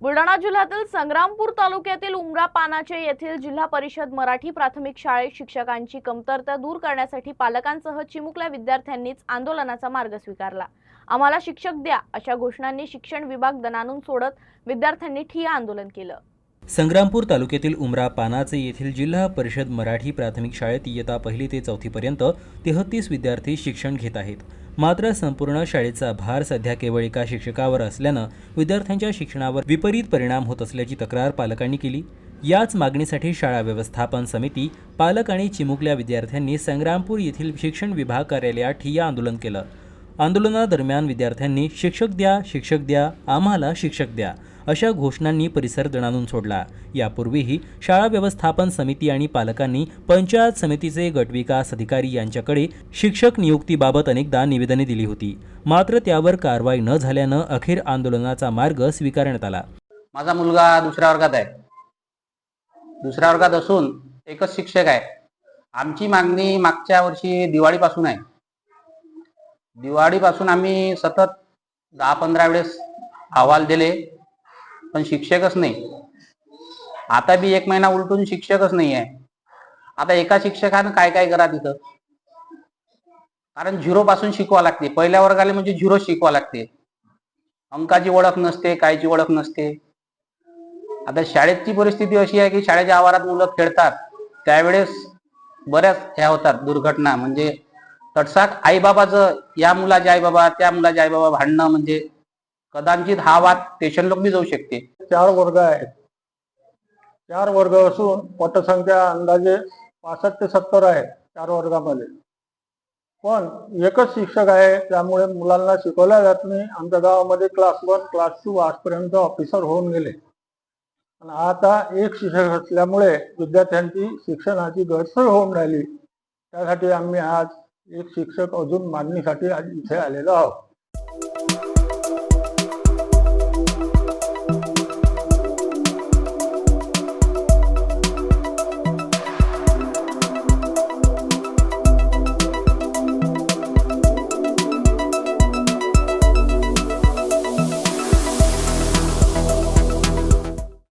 बुलढाणा जिल्ह्यातील संग्रामपूर तालुक्यातील उमरा पानाचे येथील जिल्हा परिषद मराठी प्राथमिक शाळेत शिक्षकांची कमतरता दूर करण्यासाठी पालकांसह चिमुकल्या विद्यार्थ्यांनीच आंदोलनाचा मार्ग स्वीकारला। आम्हाला शिक्षक द्या अशा घोषणांनी शिक्षण विभाग दणानून सोडत विद्यार्थ्यांनी ठिय्या आंदोलन केलं। संग्रामपूर तालुक्यातील उमरा पानाचे येथील जिल्हा परिषद मराठी प्राथमिक शाळेत इयत्ता 1ली ते 4थी पर्यंत 33 विद्यार्थी शिक्षण घेत आहेत। मात्र संपूर्ण शाळेचा भार सध्या केवळ एका शिक्षकावर असल्यानं विद्यार्थ्यांच्या शिक्षणावर विपरीत परिणाम होत असल्याची तक्रार पालकांनी केली। याच मागणीसाठी शाळा व्यवस्थापन समिती, पालक आणि चिमुकल्या विद्यार्थ्यांनी संग्रामपूर येथील शिक्षण विभाग कार्यालयात ठिय्या आंदोलन केलं। आंदोलनादरम्यान विद्यार्थ्यांनी शिक्षक द्या, आम्हाला शिक्षक द्या अशा घोषणांनी परिसर दणानून सोडला। यापूर्वीही शाळा व्यवस्थापन समिती आणि पालकांनी पंचायत समितीचे गटविकास अधिकारी यांच्याकडे शिक्षक नियुक्तीबाबत अनेकदा निवेदने दिली होती, मात्र त्यावर कारवाई न झाल्यानं अखेर आंदोलनाचा मार्ग स्वीकारण्यात आला। माझा मुलगा दुसऱ्या वर्गात आहे। दुसऱ्या वर्गात असून एकच शिक्षक आहे। आमची मागणी मागच्या वर्षी दिवाळीपासून आहे। दिवाळीपासून आम्ही सतत 10-15 वेळेस अहवाल दिले, पण शिक्षकच नाही। आता बी 1 महिना उलटून शिक्षकच नाही आहे। आता एका शिक्षकानं काय काय करा तिथं, कारण 0 पासून शिकवा लागते। पहिल्या वर्गाला म्हणजे 0 शिकवा लागते। अंकाची ओळख नसते, कायची ओळख नसते। आता शाळेची परिस्थिती अशी आहे की शाळेच्या आवारात मुलं खेळतात त्यावेळेस बऱ्याच ह्या होतात दुर्घटना, म्हणजे तटसाक आईबाबाचं, या मुलाचे आईबाबा त्या मुलाचे आईबाबा भांडणं, म्हणजे कदाचित हा वाद स्टेशन लोक बी जाऊ शकते। 4 वर्ग आहेत। 4 वर्ग असून पटसंख्या अंदाजे 65 ते 70 आहे 4 वर्गामध्ये, पण एकच शिक्षक आहे। त्यामुळे मुलांना शिकवल्या जात नाही। आमच्या गावामध्ये क्लास 1 क्लास 2 आजपर्यंत ऑफिसर होऊन गेले, आणि आता एक शिक्षक असल्यामुळे विद्यार्थ्यांची शिक्षणाची गैरसोय होऊन राहिली। त्यासाठी आम्ही आज एक शिक्षक अजून मागणीसाठी आज इथे आलेलो आहोत।